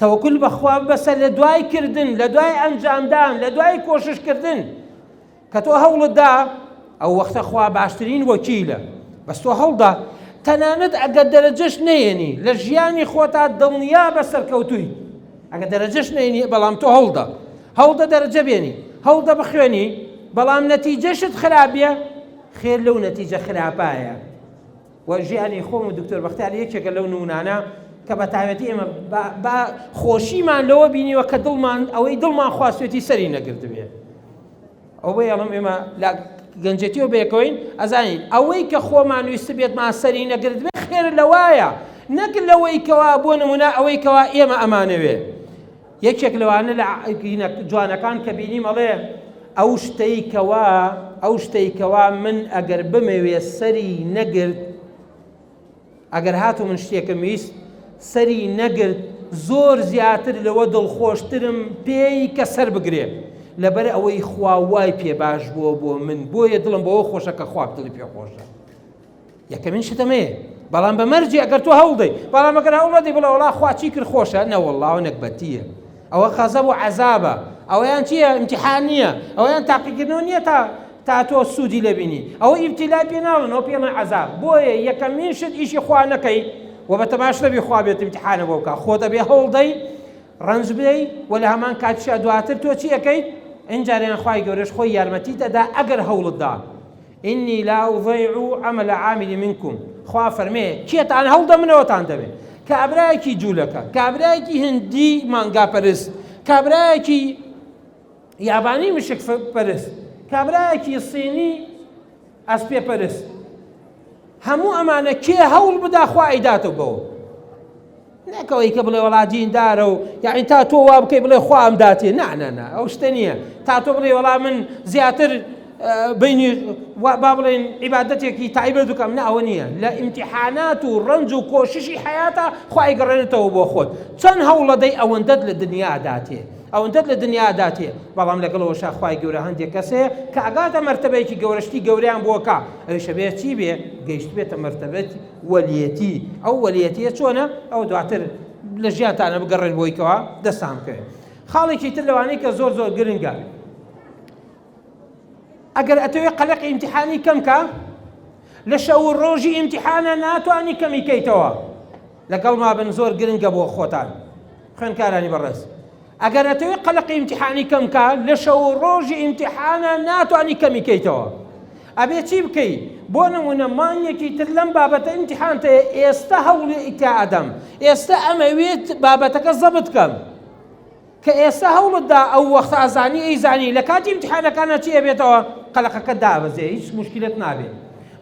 تەوەکل بەخوا بەسە لە دوای کردن لە دوای ئەنجامدان لە دوای کۆششکردن کە تۆ هەوڵتدا ئەو وەختە خوا باشترین وەکیلە بەس تۆ هەڵدا تەنانەت ئەگەر دەرەجەش نەیەنی لە ژیانی خۆتا دڵنیا بەسەرکەوتووی ئەگەر دەرەجەش نەیەنی بەڵام تۆ هەوڵدە دەرەجە بێنی هەوڵدە بخوێنی بەڵام نەتیجەشت خراپە خێر لەو نەتیجە خراپایە و ژیانی خۆم و دکتۆر بەختیار یەکێکە لەو نمونانە کە بە تایبەتی ئێمە با خۆشیمان لەوە بینیوە کە ئەوەی دڵمان خواستێتی سەری نەگرتبێ ئەوەی ئەڵم ئێمە لە گەنجێتیەوە بێکەوەین ئەزانین ئەوەی کە خۆمان ویست بێتمان سەری نەگرت بێ خێر لەوایە نەک لەوەی کەوا بۆ نمونە ئەوەی کەوا ئێمە ئەمانەوێ یەکێک لەوانە لە جوانەکان کە بینی مەڵێ ئەو شتەیکەوا من ئەگەر بمەوێ سەری نەگرت ئەگەر هاتو من شتێکم ویست سەری نەگرت زۆر زیاتر لەوە دڵخۆشترم پێی کە سەر بگرێ لەبەر ئەوەی خوا وای پێ باش بووە بۆ من بۆیە دڵم بەوە خۆشە کە خوا دڵی پێ خۆشە. یەکەمین شتەمەیە. بەڵام بەمەرجی ئەگەر تۆ هەوڵدەی بەڵام ئەگەر هەوڵدەی بڵێ وەڵا خوا چی کرد خۆشە نەوەڵڵاوە نەکبەتیە ئەوە خەزەب و عەزابە ئەوەیان چییە ئیمتیحان نییە ئەوەیان تاقیکردنەوە نییە تا تۆ سوودی لەبینی ئەوە ئیبتیلای پێ ناڵن ئەو پێڵێن عەزاب. بۆیە یەکەمین شت ئیشی خوا نەکەی و بە تەماش نەبی خوا بێت ئیمتیحانە بۆ بکە خۆ دەبێ هەوڵدەی ڕەنج بدەی و لە هەمان کاتیشا دواتر تۆ چی ئەەکەیت ئینجاریان خوای گەورەش خۆی یارمەتی دەدا ئەگەر هەوڵتدا. إني لا أضيع عمل عامل منكم خوا فەرمێ کێتان هەوڵ دەمنەوەتان دەبێت کە ئەبرایەکی جوولەکە کابرایەکی هندی مانگا پەرست کابرایەکی یابانی مشک پەرست کابرایەکی سینی ئەسپێ پەرست هەموو ئەمانە کێ هەوڵ بدا خوا ئەیداتەوە بەوە نەکەوەی کە بڵێ وەڵا دیندارە و یعنی تا تۆ وا بکەی بڵێ خوا ئەم داتێ نانەنا ئەو شتە نییە تا تۆ بڵێ وەڵا من زیاتر بینی با بڵێن عیبادەتێکی تایبەت بکەم نە ئەوە نییە لە ئیمتیحانات و ڕەنج و کۆششی حیاتە خوای گەڕێنێتەوە بۆ خۆت چەند هەوڵەدەی ئەوەندەت لە دنیا داتێ ئەوەندەت لە دنیا داتێ بەڵام لەگەڵەوەشا خوای گەورە هەندێک کەسەیە کە ئەگاتە مەرتەبەیەکی گەورەشتی گەوریان بۆکە ئەویشە بێ چی بێ گەیشت بێتە مەرتەبەت وەلیەتی ئەو وەلیەتیە چۆنە ئەو دواتر لە ژیانتانە بگەڕێن بۆیکەوە دەستان بکەوێت. خاڵێکی تر لەوانەی کە زۆر زۆر گرنگە ئەگەر ئەتەوێ قەلەقی ئیمتیحانی کەمکە لە شەو ڕۆژی ئیمتیحانە ناتوانانی کەمیکەیتەوە لەگەڵ ما بن زۆر گرنگە بۆ خۆتان خوێندکارانی بەڕێز ئەگەر ئەتەوێ قەلەقی ئیمتیحانی کەمکە لە شەو ڕۆژی ئیمتیحانە ناتوانانی کەمیکەیتەوە ئەبێ چی بکەیت بۆ نمونە مانگێکی تر لەم بابەتە ئیمتیحانتەیە ئێستا هەوڵی ئیتا ئەدەم ئێستا ئەمەوێت بابەتەکە زەبط کەم کە ئێستا هەوڵتدا ئەو وەختە ئەزانی ئەیزانی لە کاتی ئیمتیحانەکانە چی ئەبێتەوە قەلەقەکە دابەزێ هیچ مشکلت نابێت.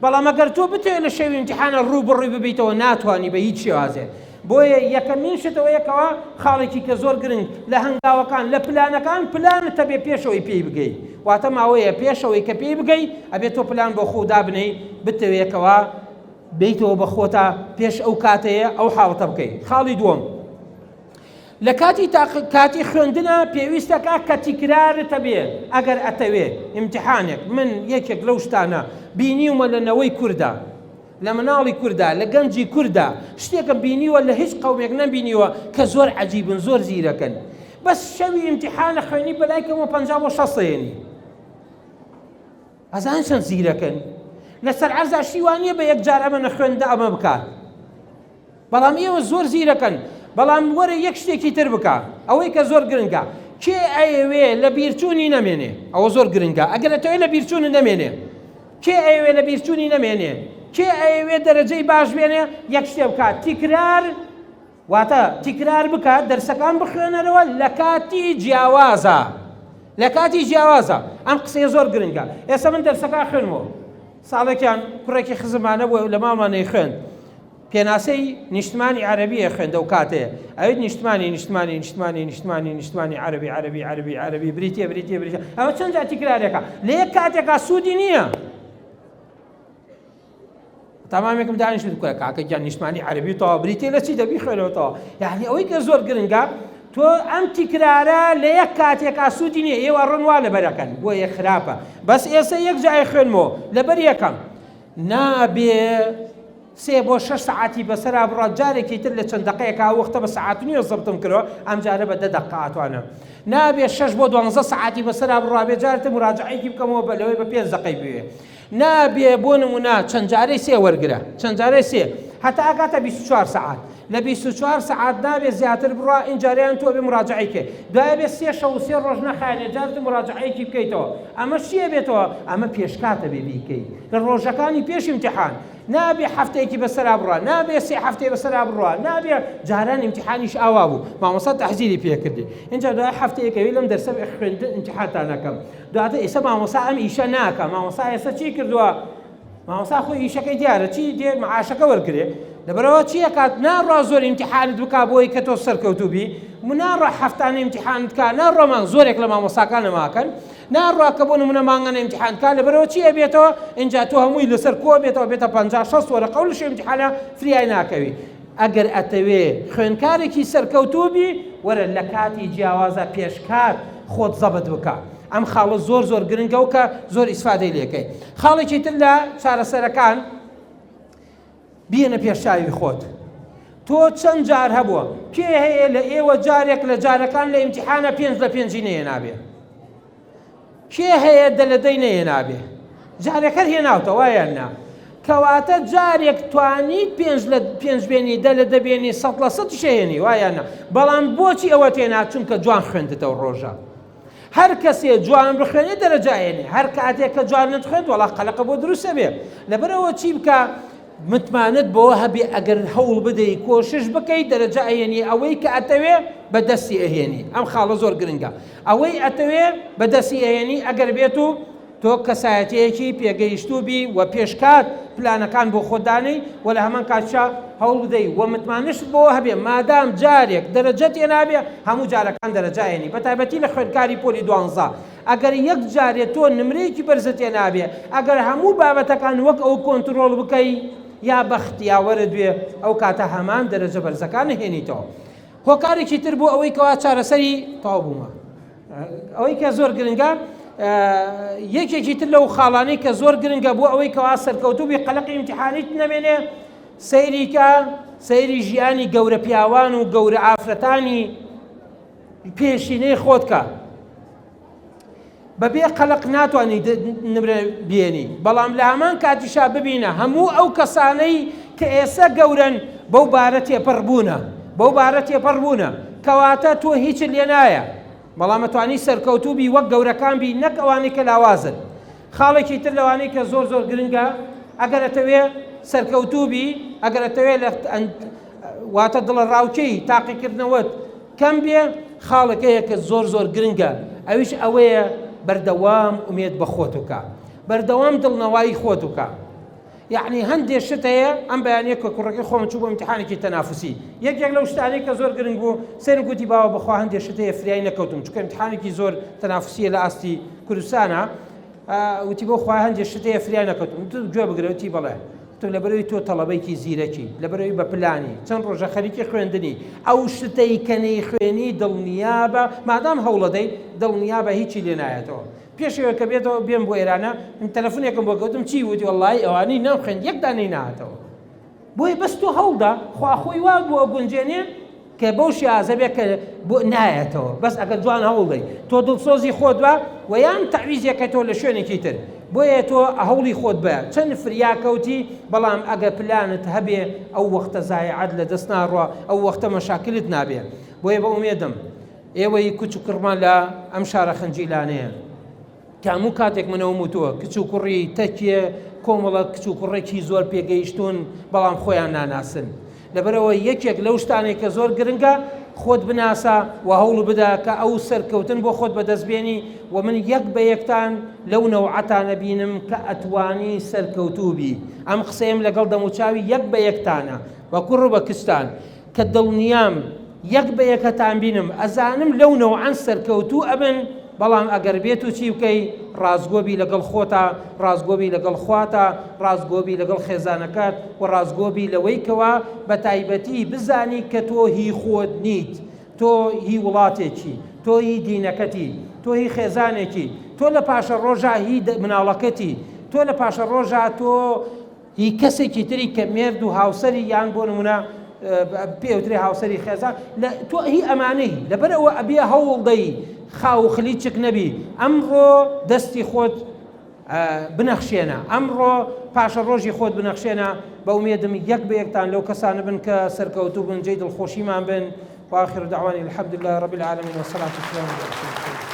بەڵام ئەگەر تۆ بتوێت لە شەوی ئیمتیحانە ڕوو بڕووی ببیتەوە ناتوانی بە هیچ شێوازێ. بۆیە یەکەمین شتەوەیەکەوە خاڵێکی کە زۆر گرنگ لە هەنگاوەکان لە پلانەکان پلانت هەبێ پێشەوەی پێی بگەیت واتە ماوەیە پێشەوەی کە پێی بگەیت ئەبێت تۆ پلان بۆ خۆ دابنەی بتەوێتەوە بیتەوە بە خۆتا پێش ئەو کاتەیە ئەو حاڵەتە بکەیت. خاڵی دووەم لە کاتی خوێندنە پێویستەکە کە تیکرارت هەبێ ئەگەر ئەتەوێ ئیمتیحانێک من یەکێک لەو شتانە بینیومە لە نەوەی کووردا لە مناڵی کووردا لە گەنجی کووردا شتێکم بینیوە لە هیچ قەومێک نەبینیوە کە زۆر عەجیبن زۆر زیرەکەن بەس شەوی ئیمتیحانە خوێنی بەلایکەمەوە 50 سەیەنی ئەزان چەند زیرەکەن لەسەر عەرزا شیوانیە بە یەکجار ئەمە نەخوێندا ئەمە بکات بەڵام ئێوە زۆر زیرەکەن. بەڵام وەرە یەک شتێکی تر بکە ئەوەی کە زۆر گرنگە کێ ئەیەوێ لە بیرچوونی نەمێنێ ئەوە زۆر گرنگە ئەگەر ئەتەوێ لە بیرچوونی نەمێنێ کێ ئەیەوێ لە بیرچوونی نەمێنێ کێ ئەیەوێ دەرەجەی باش بێنێ یەک شتێ بکات تیکرار واتە تیکرار بکات دەرسەکان بخوێنەرەوە لە کاتی جیاوازە لە کاتی جیاوازە ئەم قسەیە زۆر گرنگە. ئێستا من دەرسەکان خوێنمەوە ساڵێکیان کوڕێکی خزمانە بووە لە ماڵمانەی خوێند پێناسەی نیشتمانی عەرەبیە خوێندە و کاتەیە ئەوێت نیشتمانی عەرەبی بریتە ئەوە چەند جا تیکرارێکە لە یەک کاتێکا سوودی نییە. تەمامێکم دانیشت بکە کاکە گیان نیشتمانی عەرەبی تەوا بریتێ لە چی دەبی خوێنەوەتەوە یعنی ئەوەی کە زۆر گرنگە تۆ ئەم تیکرارە لە یەک کاتێکا سوودی نییە ئێوە ڕوانوا لەبەرەکەن بۆ یەک خراپە بەس ئێستا یەک جای خوێنمەوە لەبەر یەکەم نابێ 3 بۆ 6 ساعتی بەسەرا بڕات جارێکی تر لە چەند دقەیەکا وەختە بە ساعت و نیوە زەبتم کردەوە ئەم جارە بە 10 دقە ئاتوانە نابێ 6 بۆ 12 ساعتی بەسەرا بڕابێ جارتە مراجعەیەکی بکەمەوە لەوەی بە 5 دقەی بوێ نابێ بۆ نمونە چەند جارەی 3 وەرگرە چەند جارەی 3 هەتا ئاگاتە 24 ساعت لە 24 ساعت نابێ زیاتر بڕوا ئینجاریان تۆ بێ مراجعەیەکێ دوایە بێ 3 شەو و 3 ڕۆژ نەخایەنێ جارتە مراجعەیەکی بکەیتەوە ئەمە چیە بێتەوە ئەمە پێشکاتە بێ بیکەیت لە ڕۆژەکانی پێش ئیمتیحان نابێ هەفتەیەکی بەسەرا بڕوا نابێ 3 هەفتەی بەسەرا بڕوا نابێ جاران ئیمتیحانیش ئاوا بوو مامۆستا تەحزیری پێکردی اینجا دوای هەفتەیەکەوی لەم دەرسە خوێندن ئیمتیحانتان نەکەم دواتە ئێستا مامۆستا ئەم ئیشە ناکە مامۆستا ئێستا چی کردووە مامۆستا خۆی ئیشەکەی دیارە چی دێ معاشەکە وەرگرێ لەبەرەوە چیە کات ناڕوا زۆر ئیمتیحانت بکا بۆی کە تۆ سەرکەوتوبی ناڕوا هەفتانە ئیمتیحانت کا ناڕۆمان زۆرێک لە مامۆستاکانە ماکەن ناڕوا کە بۆ نمونە مانگانە ئیمتیحان کا لەبەرەوە چیە بێتەوە اینجا تۆ هەمووی لەسەر کۆ بێتەوە بێتە 50-60 وەرەقە و لەش ئیمتیحانە فریای ناکەوی ئەگەر ئەتەوێ خوێندکارێکی سەرکەوتوبی وەرە لە کاتی جیاوازە پێشکات خۆت زەبط بکە ئەم خاڵە زۆر گرنگە و کە زۆر ئیسفادەی لێکەی. خاڵێکی تر لە چارەسەرەکان بێنە پێشچاوی خۆت. تۆ چەند جار هەبووە کێ هەیە لە ئێوە جارێک لە جارەکان لە ئیمتیحانە 5 لە 5 نەهێنابێ؟ کێ هەیە دە لە 10 نەهێنابێ؟ جارێکەر هێناوتە وایە نا؟ کەواتە جارێک توانیت 5 لە 5 بێنی دە لە دەبێنی 100 لە 100 شێنی وایە نا؟ بەڵام بۆچی ئەوە تێنا؟ چونکە جوان خوێندتەوە ڕۆژە. هەر کەسێ جوان بخوێنێت دەرەجایێنێ، هەر کاتێک کە جوان نەتخوێنێت وەڵا قەلەقە بۆ دروستە بێ. لەبەرەوە چی بکە؟ متمانت بەوە هەبێ ئەگەر هەوڵ بدەی کۆشش بکەیت دەرەجە ئەهێنی ئەوەی کە ئەتەوێ بەدەستی ئەهێنی. ئەم خاڵە زۆر گرنگە. ئەوەی ئەتەوێ بەدەستی ئەهێنی ئەگەر بێت و تۆ کەسایەتەیەکی پێگەیشتوبی و پێشکات پلانەکان بۆ خۆدانەی و لە هەمان کاتشا هەوڵ بدەی و متمانشت بەوە هەبێ مادام جارێک دەرەجەت هێنابێ هەموو جارەکان دەرەجە ئەهێنی. بەتایبەتی لە خوێندکاری پۆلی 12 ئەگەر یەک جارێت تۆ نمرەیەکی بەرزت هێنابێ ئەگەر هەموو بابەتەکان وەک ئەو کۆنتڕۆڵ بکەی یا بەختیاوەرە دوێ ئەو کاتە هەمان دەرەجە بەرزەکان هێنیتەوە. هۆکارێکی تر بۆ ئەوەی کەوا چارەسەری تەواو بوومە. ئەوەی کە زۆر گرنگە یەکێکی تر لەو خاڵانەی کە زۆر گرنگە بۆ ئەوەی کەوا سەرکەوتوبی قەلەقی ئیمتیحانیت نەبێنێ سەیریکە سەیری ژیانی گەورە پیاوان و گەورە ئافرەتانی پێشینەی خۆتکە. بەبێ قەلق ناتوانانی نمرە بێنی، بەڵام لە هەمان کاتیشا ببینە هەموو ئەو کەسانەی کە ئێستا گەورن بەو بارە تێپەڕ بوونە کەواتە تۆ هیچ لێ نایە، بەڵام ئەتوانی سەرکەوتوبی وەک گەورەکان بی نەک ئەوانەی کە لاوازن. خاڵێکی تر لەوانەی کە زۆر گرنگە ئەگەر ئەتەوێ سەرکەوتوبی ئەگەر ئەتەوێ لە واتە دڵە ڕاوچەی تاقیکردنەوەت کەم بێ خاڵەکەیە کە زۆر گرنگە ئەویش ئەوەیە بەردەوام ئومێد بە خۆت وکە، بەردەوام دڵنەوایی خۆت وکە. یعنی هەندێک شت هەیە ئەم بەیانەیە کە کوڕەکەی خۆم چوو بۆ ئیمتیحانێکی تەنافوسی یەکێک لەو شتانەی کە زۆر گرنگ بوو سێن گوتی باوە بەخوا هەندێک شت هەیە فریای نەکەوتم چونکە ئیمتیحانێکی زۆر تەنافوسیە لە ئاستی کوردستانە وتی بۆ خوا هەندێک شت هەیە فریای نەکەوتم گوێ بگرە وتی بەڵێ تۆ لەبەرەوەی تۆ تەڵەبەیەکی زیرەکی لەبەرەوەی بە پلانی چەند ڕۆژە خەریکی خوێندنی ئەو شتەی کە نەیخوێنی دڵنیابە مادام هەوڵەدەی دڵنیابە هیچی لێ نایەتەوە. پێشەوە کە بێتەوە بێم بۆ ئێرانە تەلەفۆنێکم بۆ کەوتم چی وتی وەڵڵی ئەوانەی نەخوێن یەک دانەی نهاتەوە. بۆی بەس تۆ هەوڵدا خواخۆی وا بۆ گونجێنێ کە بەو شیازە بێ کە بۆ نایەتەوە بەس ئەگەر جوان هەوڵدەی تۆ دڵسۆزی خۆت بە و یان تەعویزێکەکەیتەوە لە شوێنێکی تر بۆیە تۆ هەوڵی خۆت بە چەند فریاکەوتی بەڵام ئەگەر پلانت هەبێ ئەو وەختە زایعەت لە دەست ناڕوە ئەو وەختە مەشاکلت نابێ. بۆیە بە ئومێدم ئێوەی کوچ و کڕمان لە ئەم شارە خەنجیلانەیە کە هەموو کاتێک منەوە وتووە کچ و کوڕی تەکیە کۆمەڵە کچ و کوڕێکی زۆر پێگەیشتون بەڵام خۆیان ناناسن. لەبەرەوە یەکێک لەو شتانێک کە زۆر گرنگە خۆت بناسە و هەوڵ بدا کە ئەو سەرکەوتن بۆ خۆت بەدەستبێنی و من یەک بە یەکتان لەو نەوعەتانە بینم کە ئەتوانی سەرکەوتوبی. ئەم قسەیم لەگەڵ دەموچاوی یەک بە یەکتانە بە کوڕ بە کستان کە دڵنیام یەک بە یەکەتان بینم ئەزانم لەو نەوعەن سەرکەوتوو ئەبن بەڵام ئەگەر بێت و چی بکەی ڕازگۆبی لەگەڵ خۆتە ڕازگۆبی لەگەڵ خواتە ڕازگۆبی لەگەڵ خێزانەکەت و ڕازگۆبی لەوەی کەوا بە تایبەتی بزانی کە تۆ هی خۆت نیت، تۆ هی وڵاتێکی، تۆ هی دینەکەتی، تۆ هی خێزانێکی، تۆ لە پاشە ڕۆژە هی مناڵەکەتی، تۆ لە پاشە ڕۆژە تۆ هی کەسێکی تری کە مێرد و هاوسەری یان بۆ نمونە پێوتری هاوسەری خێزان تۆ هی ئەمانەی لەبەرەوە ئەبێ هەوڵدەی خاو خلیچک نەبی ئەمڕۆ دەستی خۆت بنەخشێنە ئەمڕۆ پاشە ڕۆژی خۆت بنەخشێنە بە ئومێدم یەک بە یەکتان لەو کەسانە بن کە سەرکەوتوو بن جێی دڵخۆشیمان بن وآخر دعوانی الحمد لله رب العالمين والصلاة والسلام على رسول الله.